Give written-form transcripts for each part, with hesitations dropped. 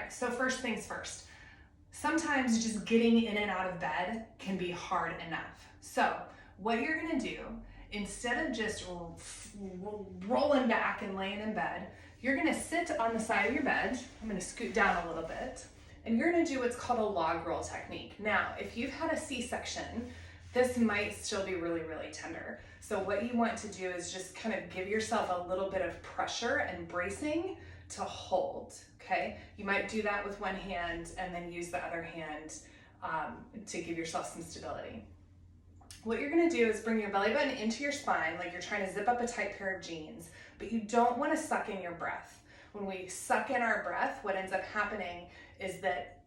Okay, so first things first. Sometimes just getting in and out of bed can be hard enough. So what you're gonna do, instead of just rolling back and laying in bed, you're gonna sit on the side of your bed. I'm gonna scoot down a little bit, and you're gonna do what's called a log roll technique. Now, if you've had a C-section, this might still be really, really tender. So what you want to do is just kind of give yourself a little bit of pressure and bracing to hold, okay? You might do that with one hand and then use the other hand to give yourself some stability. What you're gonna do is bring your belly button into your spine like you're trying to zip up a tight pair of jeans, but you don't wanna suck in your breath. When we suck in our breath, what ends up happening is that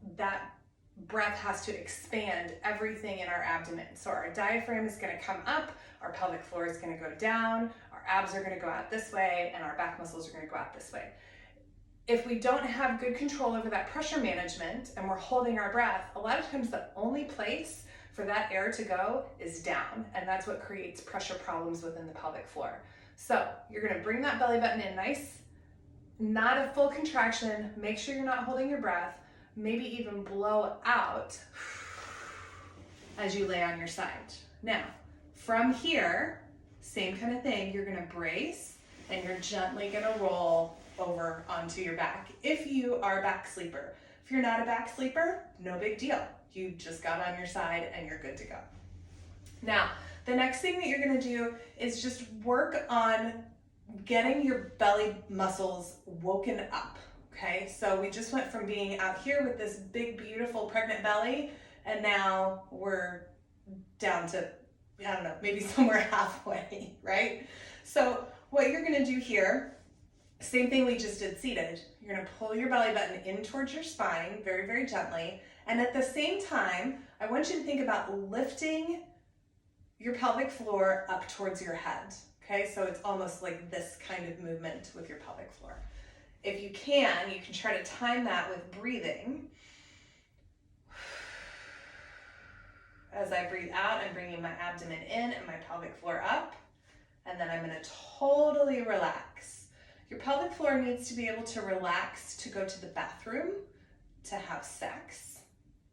breath has to expand everything in our abdomen. So our diaphragm is gonna come up, our pelvic floor is gonna go down, our abs are gonna go out this way, and our back muscles are gonna go out this way. If we don't have good control over that pressure management and we're holding our breath, a lot of times the only place for that air to go is down, and that's what creates pressure problems within the pelvic floor. So you're gonna bring that belly button in nice, not a full contraction, make sure you're not holding your breath, maybe even blow out as you lay on your side. Now, from here, same kind of thing, you're gonna brace and you're gently gonna roll over onto your back if you are a back sleeper. If you're not a back sleeper, no big deal. You just got on your side and you're good to go. Now, the next thing that you're gonna do is just work on getting your belly muscles woken up. Okay, so we just went from being out here with this big, beautiful pregnant belly, and now we're down to, I don't know, maybe somewhere halfway, right? So what you're gonna do here, same thing we just did seated. You're gonna pull your belly button in towards your spine very, very gently. And at the same time, I want you to think about lifting your pelvic floor up towards your head. Okay, so it's almost like this kind of movement with your pelvic floor. If you can try to time that with breathing. As I breathe out, I'm bringing my abdomen in and my pelvic floor up, and then I'm gonna totally relax. Your pelvic floor needs to be able to relax to go to the bathroom, to have sex,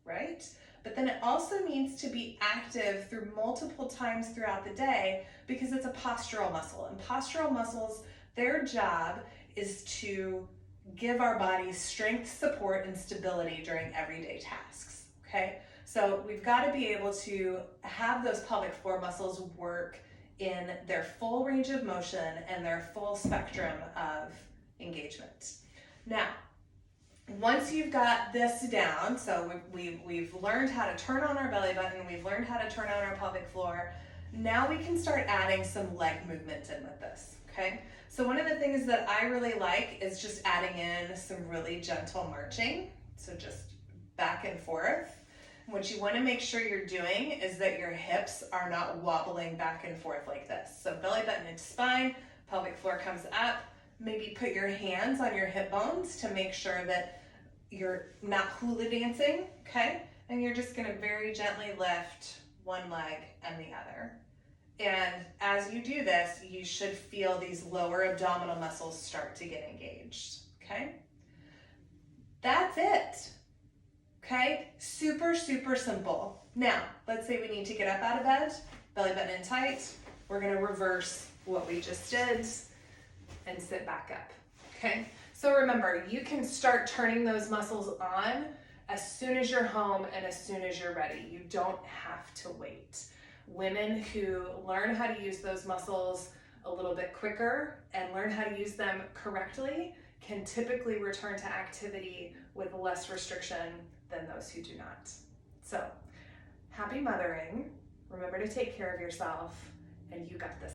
right? But then it also needs to be active through multiple times throughout the day because it's a postural muscle. And postural muscles, their job is to give our bodies strength, support, and stability during everyday tasks, okay? So we've got to be able to have those pelvic floor muscles work in their full range of motion and their full spectrum of engagement. Now, once you've got this down, so we've learned how to turn on our belly button, we've learned how to turn on our pelvic floor, now we can start adding some leg movement in with this, okay? So one of the things that I really like is just adding in some really gentle marching, so just back and forth. What you want to make sure you're doing is that your hips are not wobbling back and forth like this. So belly button into spine, pelvic floor comes up. Maybe put your hands on your hip bones to make sure that you're not hula dancing, okay? And you're just gonna very gently lift one leg and the other. And as you do this, you should feel these lower abdominal muscles start to get engaged, okay? That's it, okay? Super, super simple. Now, let's say we need to get up out of bed, belly button in tight. We're gonna reverse what we just did and sit back up, okay? So remember, you can start turning those muscles on as soon as you're home and as soon as you're ready. You don't have to wait. Women who learn how to use those muscles a little bit quicker and learn how to use them correctly can typically return to activity with less restriction than those who do not. So, happy mothering. Remember to take care of yourself, and you got this.